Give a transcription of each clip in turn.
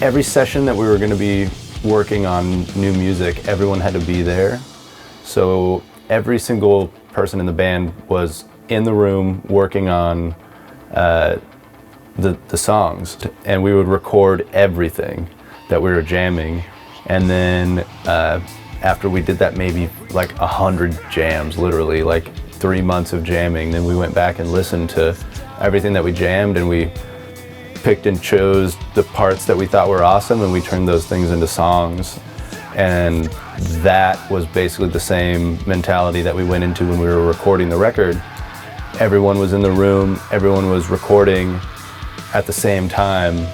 every session that we were going to be working on new music, everyone had to be there. So every single person in the band was in the room working on the songs, and we would record everything that we were jamming. And then after we did that, maybe like 100 jams, literally like 3 months of jamming, then we went back and listened to everything that we jammed, and we picked and chose the parts that we thought were awesome, and we turned those things into songs. And that was basically the same mentality that we went into when we were recording the record. Everyone was in the room, everyone was recording at the same time,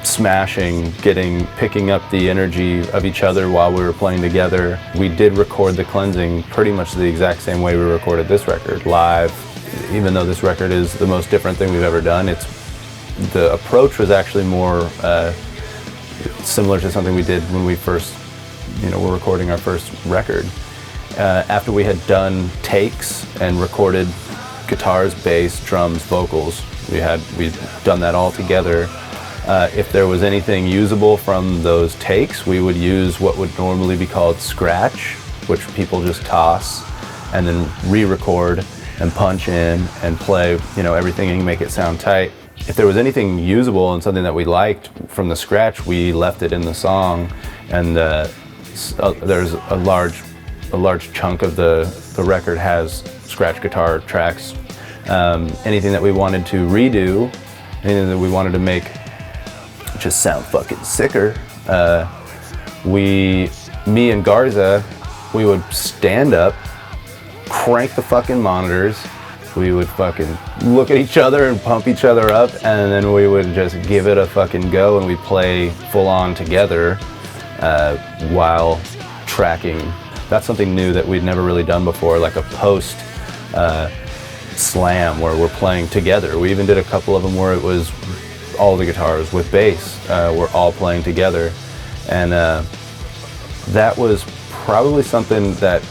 smashing, picking up the energy of each other while we were playing together. We did record The Cleansing pretty much the exact same way we recorded this record, live. Even though this record is the most different thing we've ever done, the approach was actually more similar to something we did when we first, were recording our first record. After we had done takes and recorded guitars, bass, drums, vocals, we'd done that all together. If there was anything usable from those takes, we would use what would normally be called scratch, which people just toss, and then re-record and punch in and play, everything and make it sound tight. If there was anything usable and something that we liked from the scratch, we left it in the song, and there's a large chunk of the record has scratch guitar tracks. Anything that we wanted to redo, anything that we wanted to make just sound fucking sicker, me and Garza, we would stand up, crank the fucking monitors, we would fucking look at each other and pump each other up, and then we would just give it a fucking go, and we'd play full on together while tracking. That's something new that we'd never really done before, like a post slam where we're playing together. We even did a couple of them where it was all the guitars with bass, we're all playing together. And that was probably something that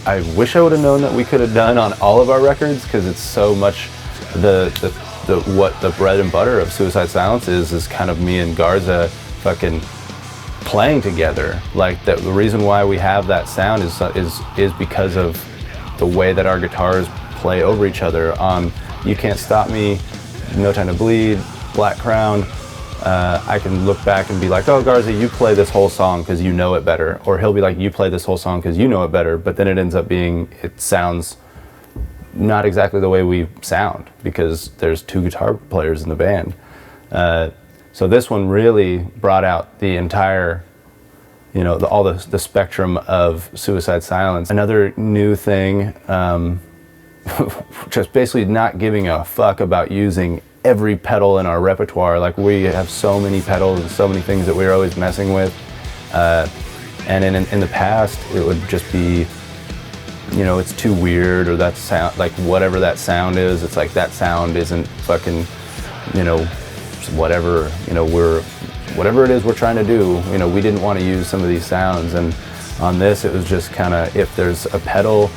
I wish I would have known that we could have done on all of our records, because it's so much what the bread and butter of Suicide Silence is kind of me and Garza fucking playing together. Like the reason why we have that sound is because of the way that our guitars play over each other on You Can't Stop Me, No Time to Bleed, Black Crown. I can look back and be like, oh, Garza, you play this whole song because you know it better. Or he'll be like, you play this whole song because you know it better. But then it ends up being, it sounds not exactly the way we sound because there's two guitar players in the band. So this one really brought out the entire, all the spectrum of Suicide Silence. Another new thing, just basically not giving a fuck about using every pedal in our repertoire. Like, we have so many pedals and so many things that we're always messing with. And in the past, it would just be, it's too weird, or that sound, like whatever that sound is, it's like that sound isn't fucking, whatever, whatever it is we're trying to do, we didn't want to use some of these sounds. And on this, it was just kind of, if there's a pedal,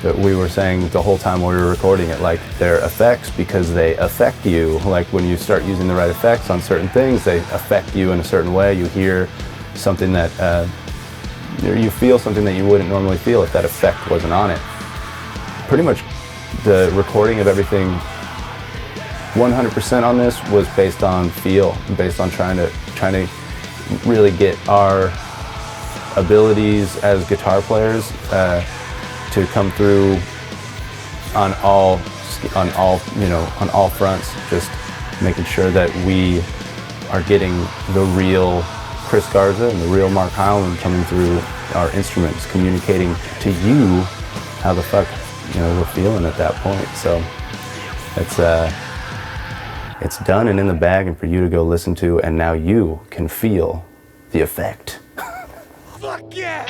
that we were saying the whole time we were recording it, like, they're effects because they affect you. Like, when you start using the right effects on certain things, they affect you in a certain way. You hear something that, you feel something that you wouldn't normally feel if that effect wasn't on it. Pretty much the recording of everything, 100% on this was based on feel, based on trying to really get our abilities as guitar players to come through on all fronts, just making sure that we are getting the real Chris Garza and the real Mark Heilman coming through our instruments, communicating to you how the fuck we're feeling at that point. So it's done and in the bag, and for you to go listen to, and now you can feel the effect. Fuck yeah!